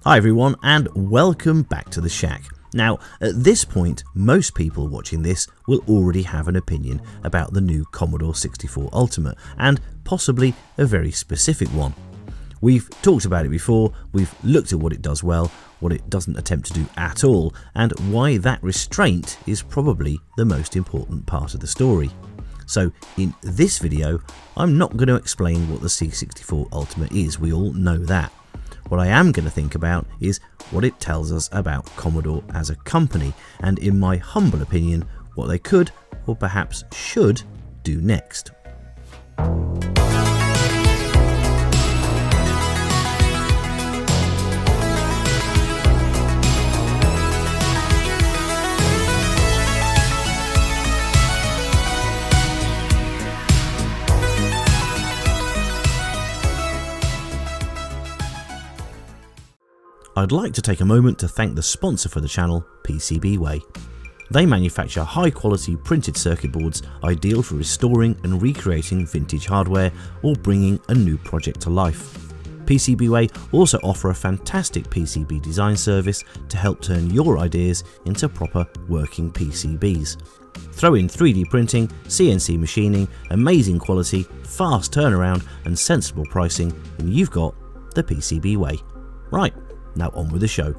Hi everyone and welcome back to the Shack. Now at this point most people watching this will already have an opinion about the new Commodore 64 Ultimate, and possibly a very specific one. We've talked about it before, we've looked at what it does well, what it doesn't attempt to do at all, and why that restraint is probably the most important part of the story. So in this video I'm not going to explain what the C64 Ultimate is, we all know that. What I am going to think about is what it tells us about Commodore as a company, and in my humble opinion, what they could, or perhaps should, do next. I'd like to take a moment to thank the sponsor for the channel, PCBWay. They manufacture high quality printed circuit boards ideal for restoring and recreating vintage hardware or bringing a new project to life. PCBWay also offer a fantastic PCB design service to help turn your ideas into proper working PCBs. Throw in 3D printing, CNC machining, amazing quality, fast turnaround and sensible pricing, and you've got the PCBWay. Right. Now on with the show.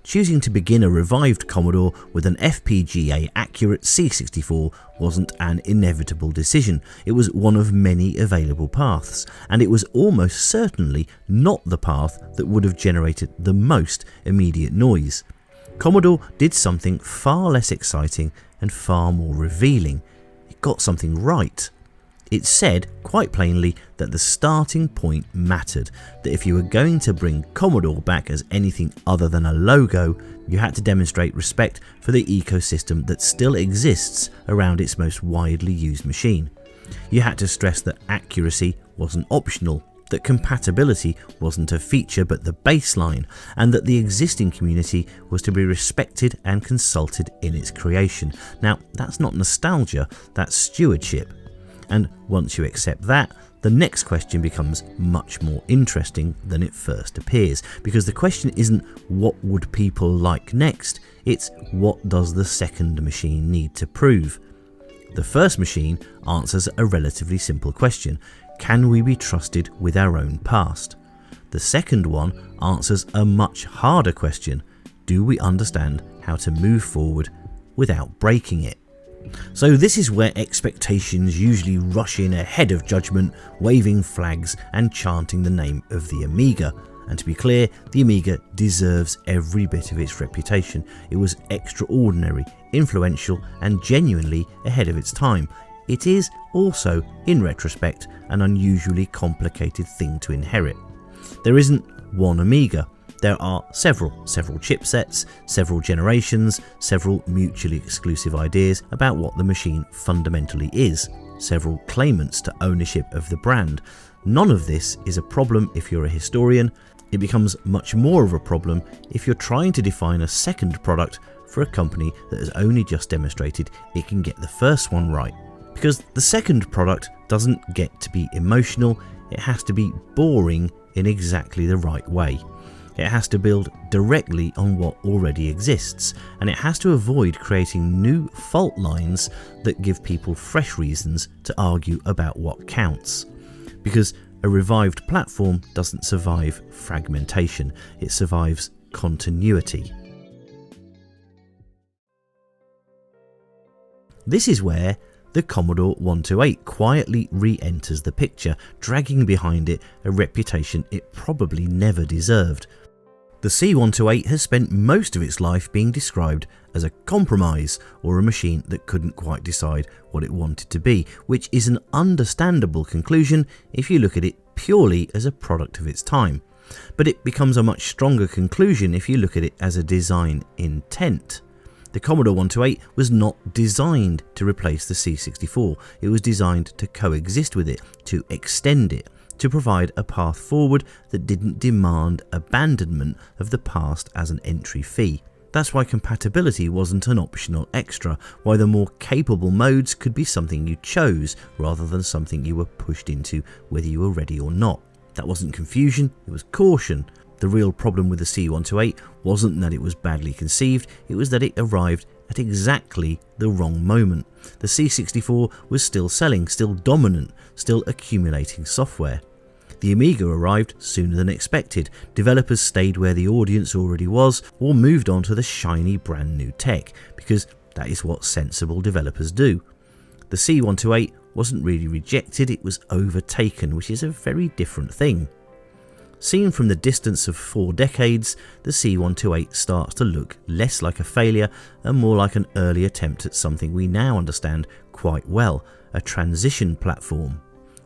Choosing to begin a revived Commodore with an FPGA accurate C64 wasn't an inevitable decision. It was one of many available paths, and it was almost certainly not the path that would have generated the most immediate noise. Commodore did something far less exciting and far more revealing. It got something right. It said, quite plainly, that the starting point mattered, that if you were going to bring Commodore back as anything other than a logo, you had to demonstrate respect for the ecosystem that still exists around its most widely used machine. You had to stress that accuracy wasn't optional, that compatibility wasn't a feature but the baseline, and that the existing community was to be respected and consulted in its creation. Now, that's not nostalgia, that's stewardship. And once you accept that, the next question becomes much more interesting than it first appears, because the question isn't what would people like next, it's what does the second machine need to prove. The first machine answers a relatively simple question: can we be trusted with our own past? The second one answers a much harder question: do we understand how to move forward without breaking it? So this is where expectations usually rush in ahead of judgment, waving flags and chanting the name of the Amiga. And to be clear, the Amiga deserves every bit of its reputation. It was extraordinary, influential and genuinely ahead of its time. It is also, in retrospect, an unusually complicated thing to inherit. There isn't one Amiga. There are several chipsets, several generations, several mutually exclusive ideas about what the machine fundamentally is, several claimants to ownership of the brand. None of this is a problem if you're a historian. It becomes much more of a problem if you're trying to define a second product for a company that has only just demonstrated it can get the first one right. Because the second product doesn't get to be emotional, it has to be boring in exactly the right way. It has to build directly on what already exists, and it has to avoid creating new fault lines that give people fresh reasons to argue about what counts. Because a revived platform doesn't survive fragmentation, it survives continuity. This is where the Commodore 128 quietly re-enters the picture, dragging behind it a reputation it probably never deserved. The C128 has spent most of its life being described as a compromise, or a machine that couldn't quite decide what it wanted to be, which is an understandable conclusion if you look at it purely as a product of its time. But it becomes a much stronger conclusion if you look at it as a design intent. The Commodore 128 was not designed to replace the C64, it was designed to coexist with it, to extend it, to provide a path forward that didn't demand abandonment of the past as an entry fee. That's why compatibility wasn't an optional extra, why the more capable modes could be something you chose rather than something you were pushed into whether you were ready or not. That wasn't confusion, it was caution. The real problem with the C128 wasn't that it was badly conceived, it was that it arrived at exactly the wrong moment. The C64 was still selling, still dominant, still accumulating software. The Amiga arrived sooner than expected. Developers stayed where the audience already was or moved on to the shiny brand new tech, because that is what sensible developers do. The C128 wasn't really rejected, it was overtaken, which is a very different thing. Seen from the distance of 4 decades, the C128 starts to look less like a failure and more like an early attempt at something we now understand quite well, a transition platform.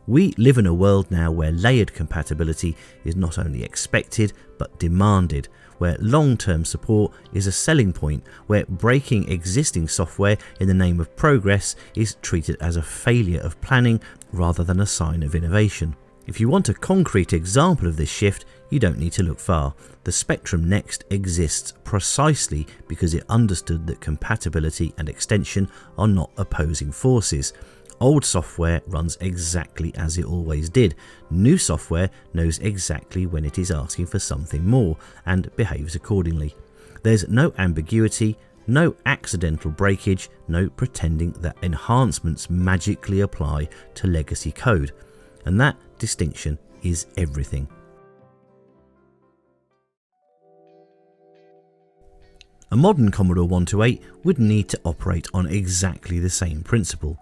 We live in a world now where layered compatibility is not only expected but demanded, where long-term support is a selling point, where breaking existing software in the name of progress is treated as a failure of planning rather than a sign of innovation. If you want a concrete example of this shift, you don't need to look far. The Spectrum Next exists precisely because it understood that compatibility and extension are not opposing forces. Old software runs exactly as it always did. New software knows exactly when it is asking for something more and behaves accordingly. There's no ambiguity, no accidental breakage, no pretending that enhancements magically apply to legacy code. And that distinction is everything. A modern Commodore 128 would need to operate on exactly the same principle.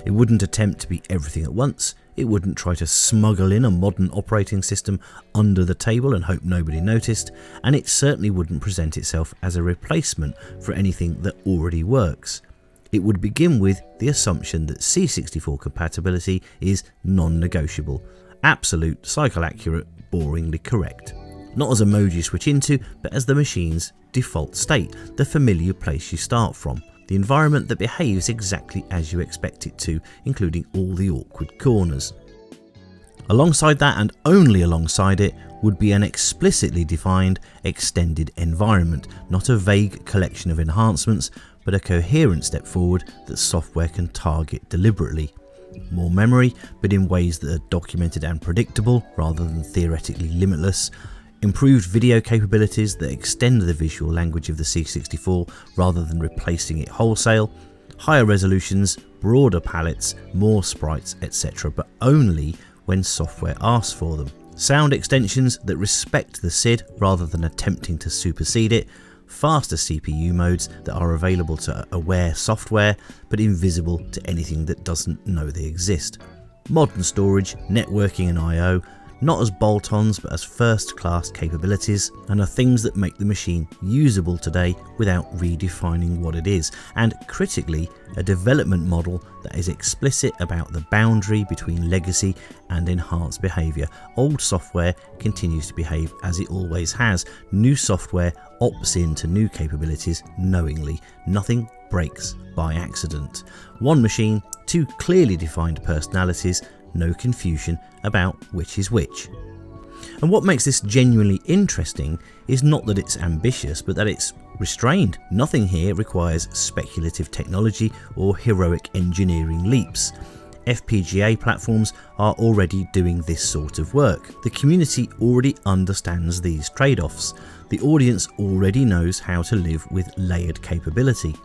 It wouldn't attempt to be everything at once, it wouldn't try to smuggle in a modern operating system under the table and hope nobody noticed, and it certainly wouldn't present itself as a replacement for anything that already works. It would begin with the assumption that C64 compatibility is non-negotiable, absolute, cycle-accurate, boringly correct. Not as a mode you switch into, but as the machine's default state, the familiar place you start from. The environment that behaves exactly as you expect it to, including all the awkward corners. Alongside that, and only alongside it, would be an explicitly defined extended environment, not a vague collection of enhancements, but a coherent step forward that software can target deliberately. More memory, but in ways that are documented and predictable rather than theoretically limitless. Improved video capabilities that extend the visual language of the C64 rather than replacing it wholesale, higher resolutions, broader palettes, more sprites, etc., but only when software asks for them. Sound extensions that respect the SID rather than attempting to supersede it, faster CPU modes that are available to aware software but invisible to anything that doesn't know they exist. Modern storage, networking and I/O, not as bolt-ons but as first-class capabilities, and are things that make the machine usable today without redefining what it is, and critically, a development model that is explicit about the boundary between legacy and enhanced behaviour. Old software continues to behave as it always has. New software opts into new capabilities knowingly. Nothing breaks by accident. One machine, two clearly defined personalities, no confusion about which is which. And what makes this genuinely interesting is not that it's ambitious, but that it's restrained. Nothing here requires speculative technology or heroic engineering leaps. FPGA platforms are already doing this sort of work. The community already understands these trade-offs. The audience already knows how to live with layered capability.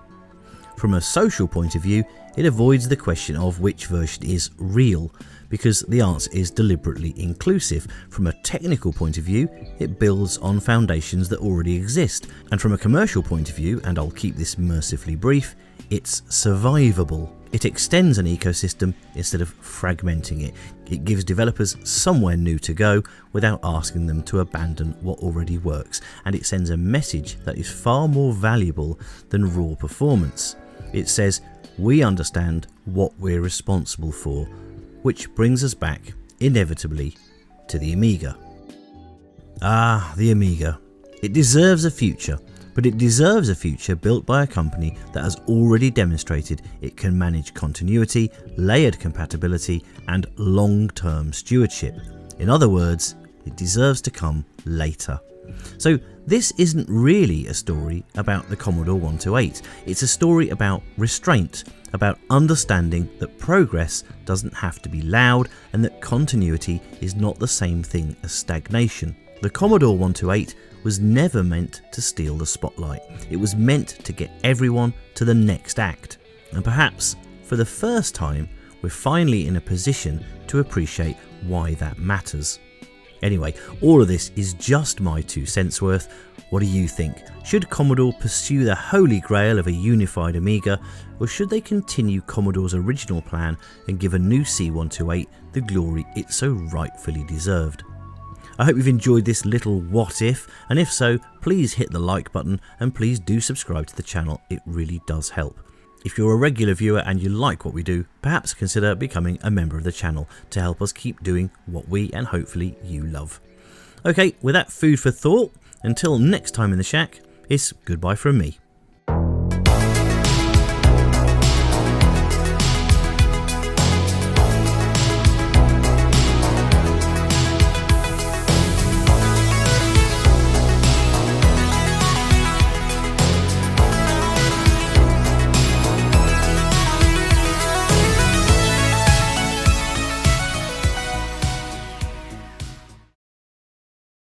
From a social point of view, it avoids the question of which version is real, because the answer is deliberately inclusive. From a technical point of view, it builds on foundations that already exist, and from a commercial point of view, and I'll keep this mercifully brief, it's survivable. It extends an ecosystem instead of fragmenting it. It gives developers somewhere new to go without asking them to abandon what already works, and it sends a message that is far more valuable than raw performance. It says, we understand what we're responsible for, which brings us back, inevitably, to the Amiga. Ah, the Amiga. It deserves a future, but it deserves a future built by a company that has already demonstrated it can manage continuity, layered compatibility, and long-term stewardship. In other words, it deserves to come later. So this isn't really a story about the Commodore 128, it's a story about restraint, about understanding that progress doesn't have to be loud and that continuity is not the same thing as stagnation. The Commodore 128 was never meant to steal the spotlight. It was meant to get everyone to the next act. And perhaps, for the first time, we're finally in a position to appreciate why that matters. Anyway, all of this is just my 2 cents worth. What do you think? Should Commodore pursue the holy grail of a unified Amiga, or should they continue Commodore's original plan and give a new C128 the glory it so rightfully deserved? I hope you've enjoyed this little what if, and if so, please hit the like button and please do subscribe to the channel, it really does help. If you're a regular viewer and you like what we do, perhaps consider becoming a member of the channel to help us keep doing what we and hopefully you love. Okay, with that food for thought, until next time in the shack, it's goodbye from me.